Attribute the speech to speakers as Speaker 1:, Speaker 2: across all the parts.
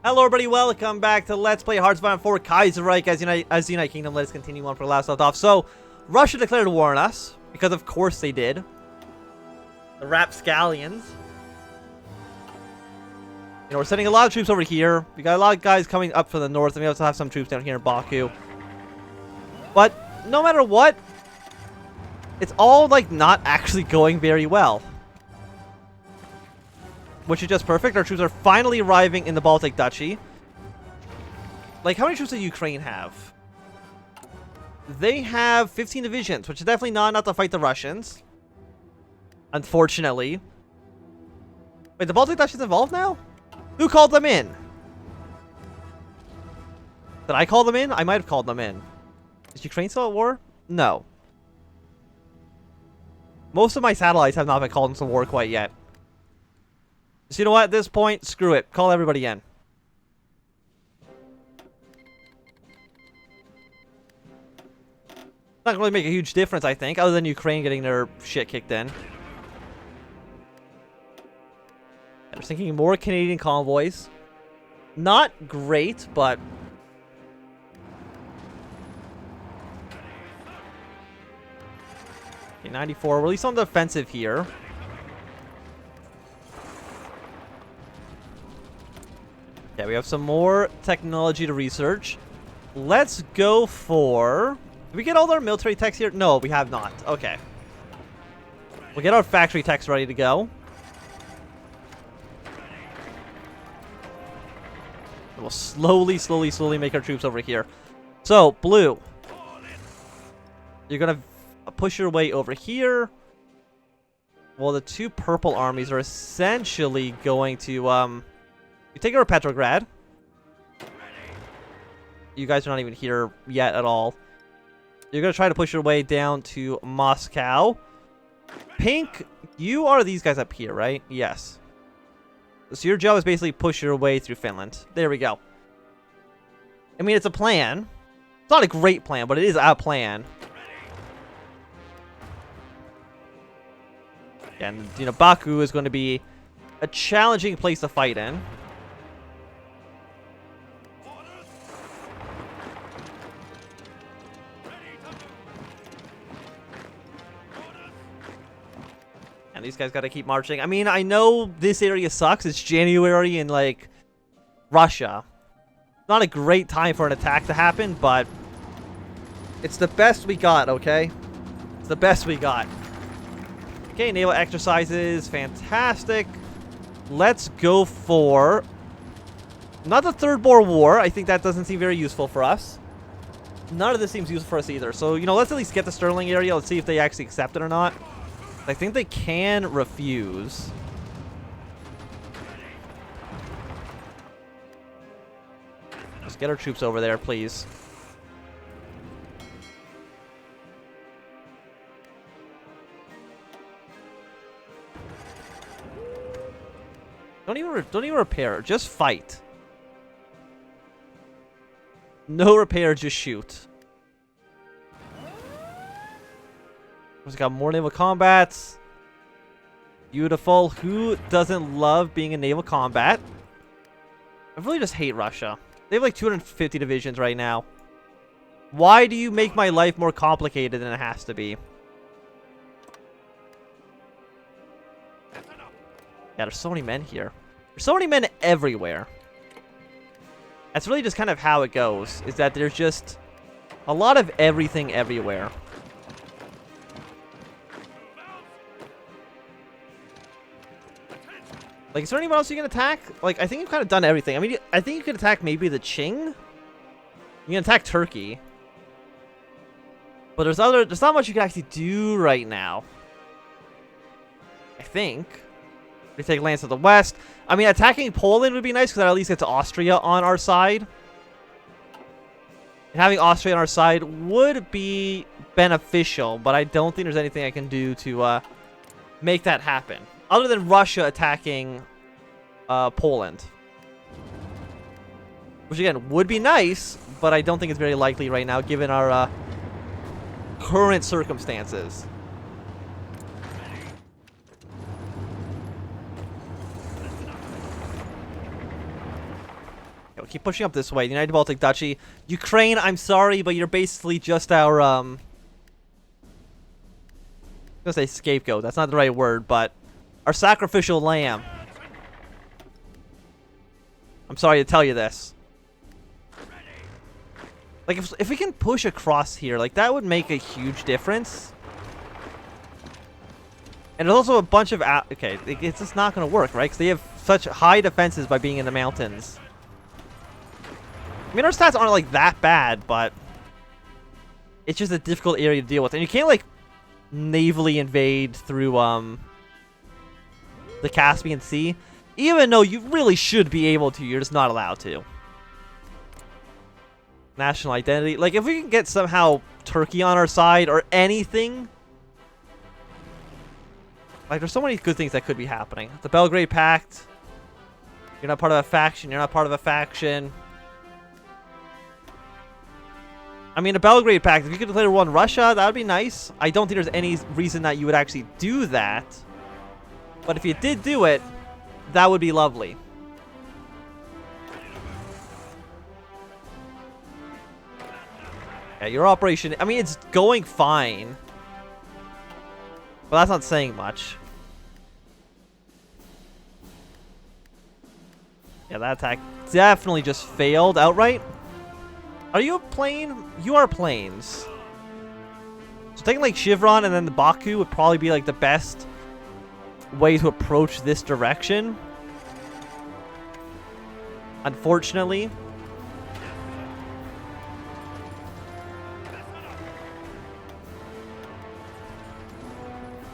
Speaker 1: Hello everybody, welcome back to Let's Play Hearts of 4 Kaiserreich as United Kingdom. Let us continue on for the last left off. So, Russia declared war on us, because of course they did. The rapscallions. You know, we're sending a lot of troops over here. We got a lot of guys coming up from the north, and we also have some troops down here in Baku. But, no matter what, it's all, like, not actually going very well. Which is just perfect. Our troops are finally arriving in the Baltic Duchy. Like, how many troops does Ukraine have? They have 15 divisions, which is definitely not enough to fight the Russians. Unfortunately. Wait, the Baltic Duchy is involved now? Who called them in? Did I call them in? I might have called them in. Is Ukraine still at war? No. Most of my satellites have not been called into war quite yet. So you know what, at this point, screw it. Call everybody in. Not going to really make a huge difference, I think, other than Ukraine getting their shit kicked in. I was thinking more Canadian convoys. Not great, but... Okay, 94. We're at least on the offensive here. Yeah, we have some more technology to research. Let's go for... Did we get all our military techs here? No, we have not. Okay. We'll get our factory techs ready to go. And we'll slowly make our troops over here. So, blue. You're going to push your way over here. Well, the two purple armies are essentially going to... You take over Petrograd. You guys are not even here yet at all. You're going to try to push your way down to Moscow. Pink, you are these guys up here, right? Yes. So your job is basically push your way through Finland. There we go. I mean, it's a plan. It's not a great plan, but it is a plan. And, you know, Baku is going to be a challenging place to fight in. And these guys got to keep marching. I mean, I know this area sucks. It's January in, like, Russia. Not a great time for an attack to happen, but it's the best we got, okay? It's the best we got. Okay, naval exercises. Fantastic. Let's go for... Not the Third Boer War. I think that doesn't seem very useful for us. None of this seems useful for us either. So, you know, let's at least get the Sterling area. Let's see if they actually accept it or not. I think they can refuse. Let's get our troops over there, please. Don't even repair. Just fight. No repair, just shoot. We've got more naval combats. Beautiful. Who doesn't love being in naval combat? I really just hate Russia. They have like 250 divisions right now. Why do you make my life more complicated than it has to be? Yeah, there's so many men here. There's so many men everywhere. That's really just kind of how it goes. Is that there's just a lot of everything everywhere. Like, is there anyone else you can attack? Like, I think you've kind of done everything. I mean, I think you can attack maybe the Qing. You can attack Turkey. But there's not much you can actually do right now. I think. We take lands to the west. I mean, attacking Poland would be nice, because that at least gets Austria on our side. And having Austria on our side would be beneficial, but I don't think there's anything I can do to make that happen. Other than Russia attacking Poland. Which, again, would be nice, but I don't think it's very likely right now, given our current circumstances. go. Keep pushing up this way. The United Baltic Duchy. Ukraine, I'm sorry, but you're basically just our, I'm gonna say scapegoat. That's not the right word, but our sacrificial lamb. I'm sorry to tell you this. Like, if we can push across here, like, that would make a huge difference. And there's also a bunch of... okay, it's just not going to work, right? Because they have such high defenses by being in the mountains. I mean, our stats aren't, like, that bad, but... it's just a difficult area to deal with. And you can't, like, navally invade through, the Caspian Sea. Even though you really should be able to, you're just not allowed to. National identity. Like, if we can get somehow Turkey on our side or anything... like, there's so many good things that could be happening. The Belgrade Pact. You're not part of a faction. You're not part of a faction. I mean, the Belgrade Pact, if you could declare war on Russia, that would be nice. I don't think there's any reason that you would actually do that. But if you did do it, that would be lovely. Yeah, your operation, I mean, it's going fine. But that's not saying much. Yeah, that attack definitely just failed outright. Are you a plane? You are planes. So taking like Chevron and then the Baku would probably be like the best way to approach this direction. Unfortunately.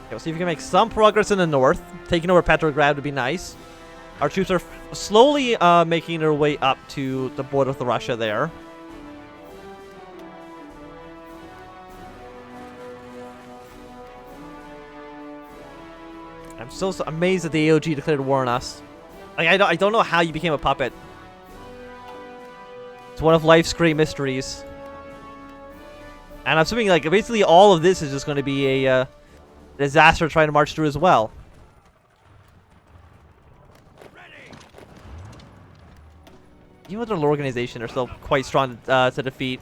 Speaker 1: Okay, we'll see if we can make some progress in the north. Taking over Petrograd would be nice. Our troops are slowly making their way up to the border with Russia there. I'm still so amazed that the AOG declared war on us. Like, I don't know how you became a puppet. It's one of life's great mysteries. And I'm assuming, like, basically all of this is just going to be a disaster trying to march through as well. Even with their organization, they're still quite strong to defeat.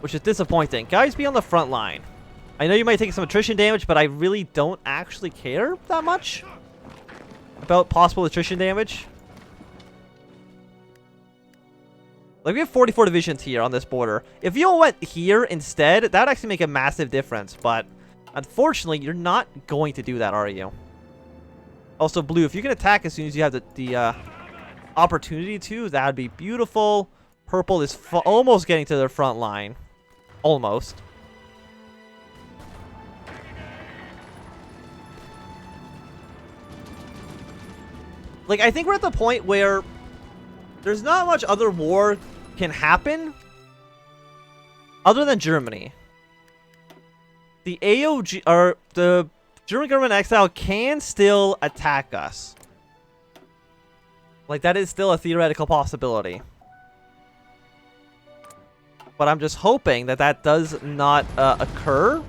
Speaker 1: Which is disappointing. Guys, be on the front line. I know you might take some attrition damage, but I really don't actually care that much about possible attrition damage. Like, we have 44 divisions here on this border. If you all went here instead, that would actually make a massive difference. But unfortunately, you're not going to do that, are you? Also, blue, if you can attack as soon as you have the opportunity to, that would be beautiful. Purple is almost getting to their front line. Almost. Like, I think we're at the point where there's not much other war can happen other than Germany. The AOG, or the German government in exile, can still attack us. Like, that is still a theoretical possibility. But I'm just hoping that that does not occur.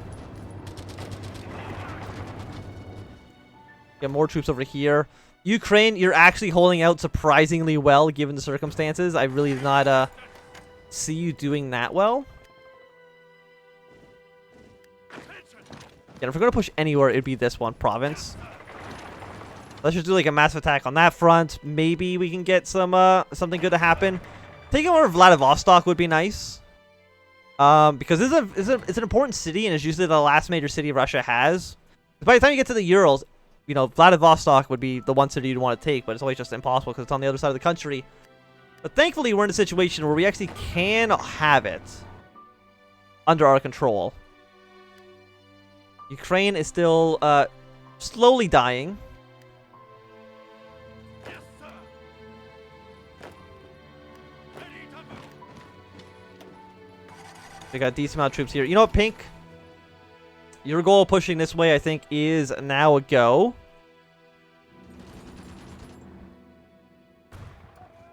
Speaker 1: Get more troops over here. Ukraine, you're actually holding out surprisingly well given the circumstances. I really did not see you doing that well. Yeah, if we're going to push anywhere, it'd be this one province. Let's just do like a massive attack on that front. Maybe we can get some something good to happen. Taking over Vladivostok would be nice. Because it's an important city, and it's usually the last major city Russia has. By the time you get to the Urals, you know, Vladivostok would be the one city you'd want to take, but it's always just impossible because it's on the other side of the country. But thankfully, we're in a situation where we actually can have it under our control. Ukraine is still slowly dying. We got a decent amount of troops here. You know what, Pink? Your goal of pushing this way, I think, is now a go.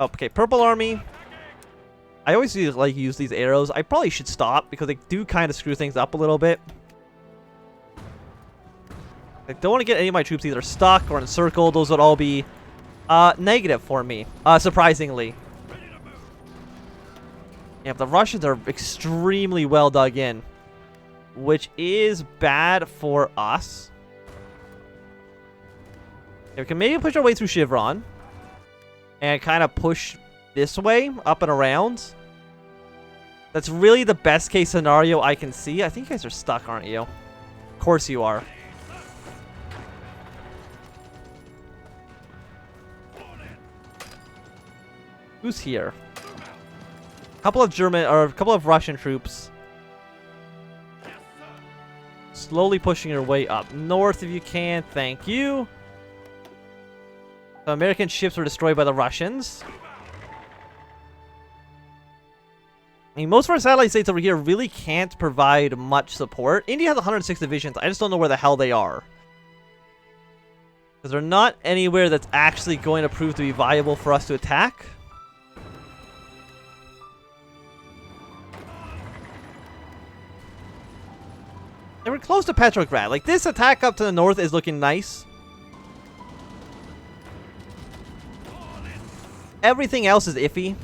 Speaker 1: Okay, Purple Army. I always use these arrows. I probably should stop because they do kind of screw things up a little bit. I don't want to get any of my troops either stuck or encircled. Those would all be Negative for me, surprisingly. Yeah, the Russians are extremely well dug in, which is bad for us. Yeah, we can maybe push our way through Chevron and kind of push this way, up and around. That's really the best case scenario I can see. I think you guys are stuck, aren't you? Of course you are. Who's here? A couple of German or a couple of Russian troops slowly pushing your way up north if you can. Thank you. The American ships were destroyed by the Russians. I mean, most of our satellite states over here really can't provide much support. India has 106 divisions. I just don't know where the hell they are. Because they're not anywhere that's actually going to prove to be viable for us to attack. And we're close to Petrograd. Like, this attack up to the north is looking nice. Everything else is iffy.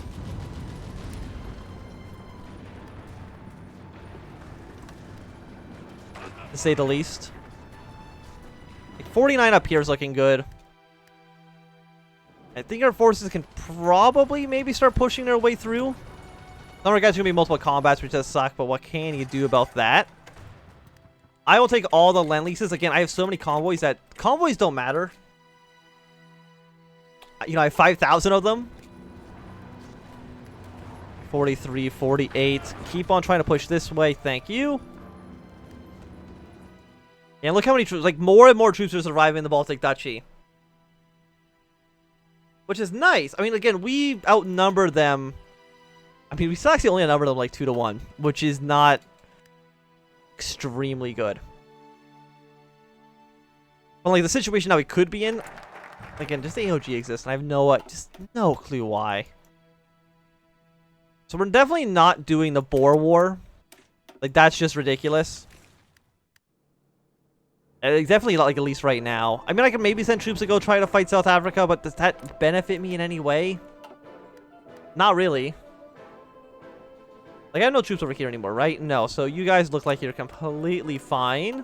Speaker 1: To say the least. Like 49 up here is looking good. I think our forces can probably maybe start pushing their way through. Some of our guys are going to be multiple combats, which does suck, but what can you do about that? I will take all the Lend-Leases. Again, I have so many convoys that convoys don't matter. You know, I have 5,000 of them. 43, 48. Keep on trying to push this way. Thank you. And look how many troops, like more and more troops are surviving in the Baltic Duchy. Which is nice. I mean, again, we outnumber them. I mean, we still actually only outnumber them like 2-1, which is not extremely good. But like the situation that we could be in, again, just the AOG exists, and I have just no clue why. So we're definitely not doing the Boer War. Like, that's just ridiculous. And definitely not, like, at least right now. I mean, I could maybe send troops to go try to fight South Africa, but does that benefit me in any way? Not really. Like, I have no troops over here anymore, right? No, so you guys look like you're completely fine.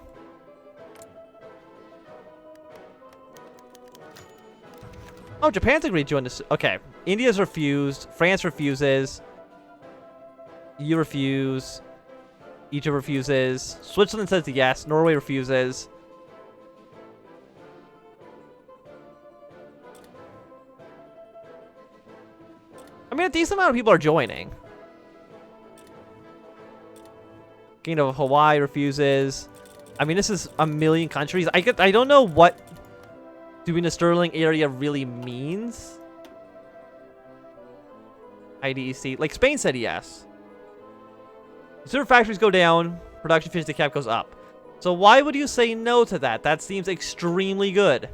Speaker 1: Oh, Japan's agreed to join this. Okay. India's refused. France refuses. You refuse. Egypt refuses. Switzerland says yes. Norway refuses. I mean, a decent amount of people are joining. Kingdom of Hawaii refuses. I mean, this is a million countries. I don't know what doing the Sterling area really means. IDEC. Like, Spain said yes. Consumer factories go down. Production efficiency cap goes up. So why would you say no to that? That seems extremely good.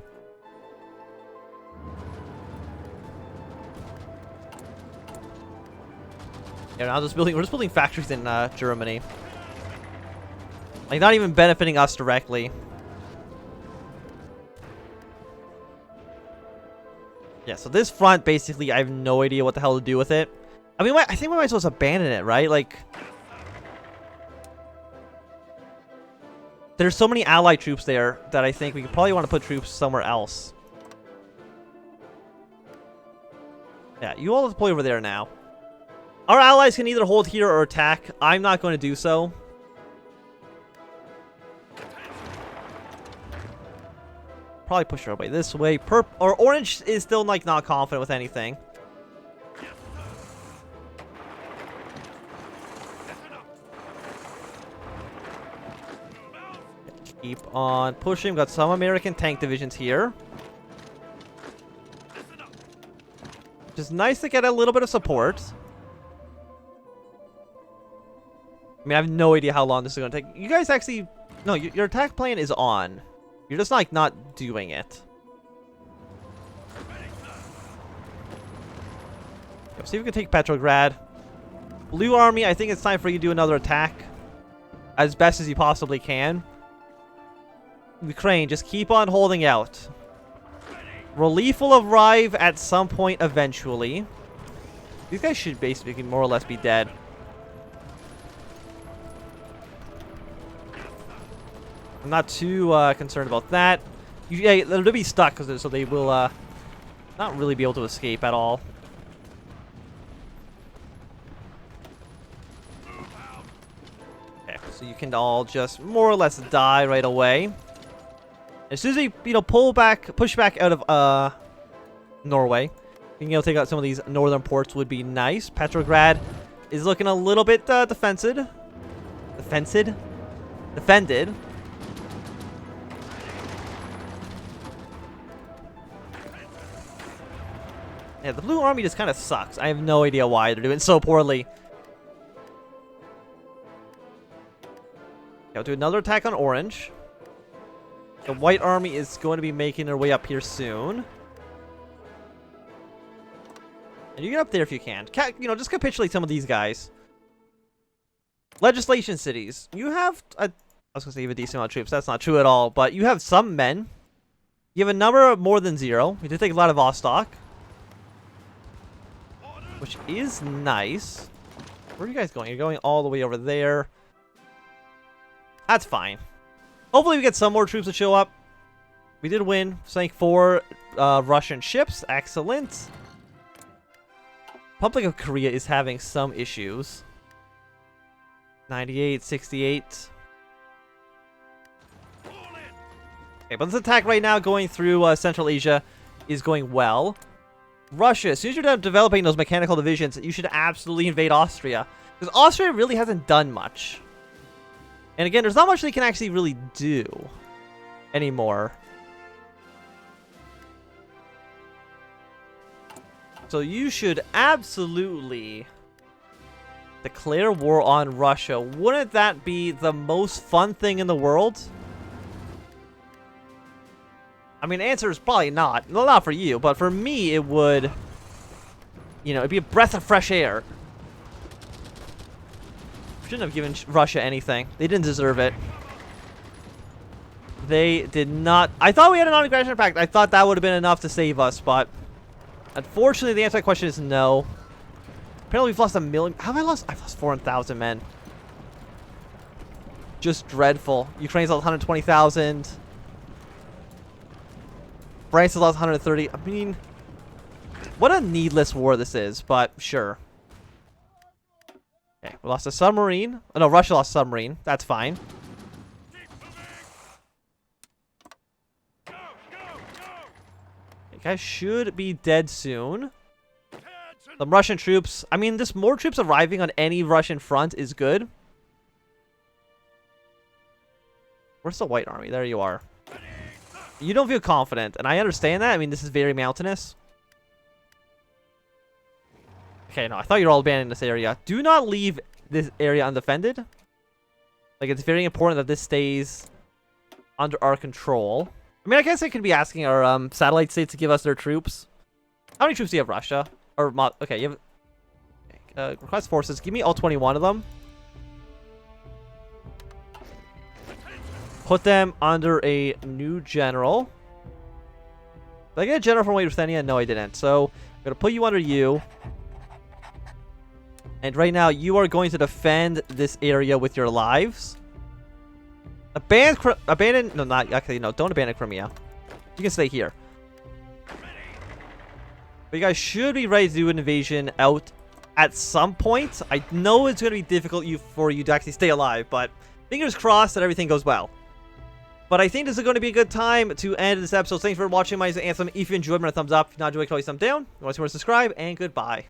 Speaker 1: Yeah, now we're just building factories in Germany. Like, not even benefiting us directly. Yeah, so this front, basically, I have no idea what the hell to do with it. I mean, I think we might as well just abandon it, right? Like, there's so many allied troops there that I think we could probably want to put troops somewhere else. Yeah, you all deploy over there now. Our allies can either hold here or attack. I'm not going to do so. Probably push our way this way. Orange is still like not confident with anything. Keep on pushing. Got some American tank divisions here. Which is nice to get a little bit of support. I mean, I have no idea how long this is going to take. You guys actually... No, your attack plan is on. You're just, like, not doing it. Let's see if we can take Petrograd. Blue Army, I think it's time for you to do another attack. As best as you possibly can. Ukraine, just keep on holding out. Relief will arrive at some point eventually. These guys should basically more or less be dead. I'm not too concerned about that. Yeah, they'll be stuck, so they will not really be able to escape at all. Okay, so you can all just more or less die right away. As soon as they, push back out of Norway, being take out some of these northern ports would be nice. Petrograd is looking a little bit defended. Yeah, the Blue Army just kind of sucks. I have no idea why they're doing so poorly. Okay, I'll do another attack on Orange. The White Army is going to be making their way up here soon. And you get up there if you can. Just capitulate some of these guys. Legislation cities. You have, I was going to say you have a decent amount of troops. That's not true at all. But you have some men. You have a number of more than 0. You do take a lot of Vostok. Which is nice. Where are you guys going? You're going all the way over there. That's fine. Hopefully we get some more troops to show up. We did win. Sank 4 Russian ships. Excellent. Republic of Korea is having some issues. 98, 68. Okay, but this attack right now going through Central Asia is going well. Russia, as soon as you're done developing those mechanical divisions, you should absolutely invade Austria. Because Austria really hasn't done much. And again, there's not much they can actually really do anymore. So you should absolutely declare war on Russia. Wouldn't that be the most fun thing in the world? I mean, the answer is probably not. Well, not for you, but for me, it would... it'd be a breath of fresh air. Shouldn't have given Russia anything. They didn't deserve it. They did not... I thought we had a non-aggression pact. I thought that would have been enough to save us, but... Unfortunately, the answer to that question is no. Apparently, we've lost 1 million... How have I lost? I've lost 400,000 men. Just dreadful. Ukraine's lost 120,000. France has lost 130. I mean, what a needless war this is, but sure. Okay, we lost a submarine. Oh, no, Russia lost a submarine. That's fine. You guys should be dead soon. Some Russian troops. I mean, this more troops arriving on any Russian front is good. Where's the White Army? There you are. You don't feel confident, and I understand that. I mean, this is very mountainous. Okay, no, I thought you were all abandoning this area. Do not leave this area undefended. Like, it's very important that this stays under our control. I mean, I guess I could be asking our satellite states to give us their troops. How many troops do you have, Russia? Or, okay, you have... request forces. Give me all 21 of them. Put them under a new general. Did I get a general from Ruthenia? No, I didn't. So, I'm going to put you under you. And right now, you are going to defend this area with your lives. Abandon... No, not... Actually, no. Don't abandon Crimea. You can stay here. But you guys should be ready to do an invasion out at some point. I know it's going to be difficult for you to actually stay alive, but fingers crossed that everything goes well. But I think this is going to be a good time to end this episode. Thanks for watching my Anthem. If you enjoyed, give me a thumbs up. If you not enjoyed, please thumbs down. If you want to see more, subscribe, and goodbye.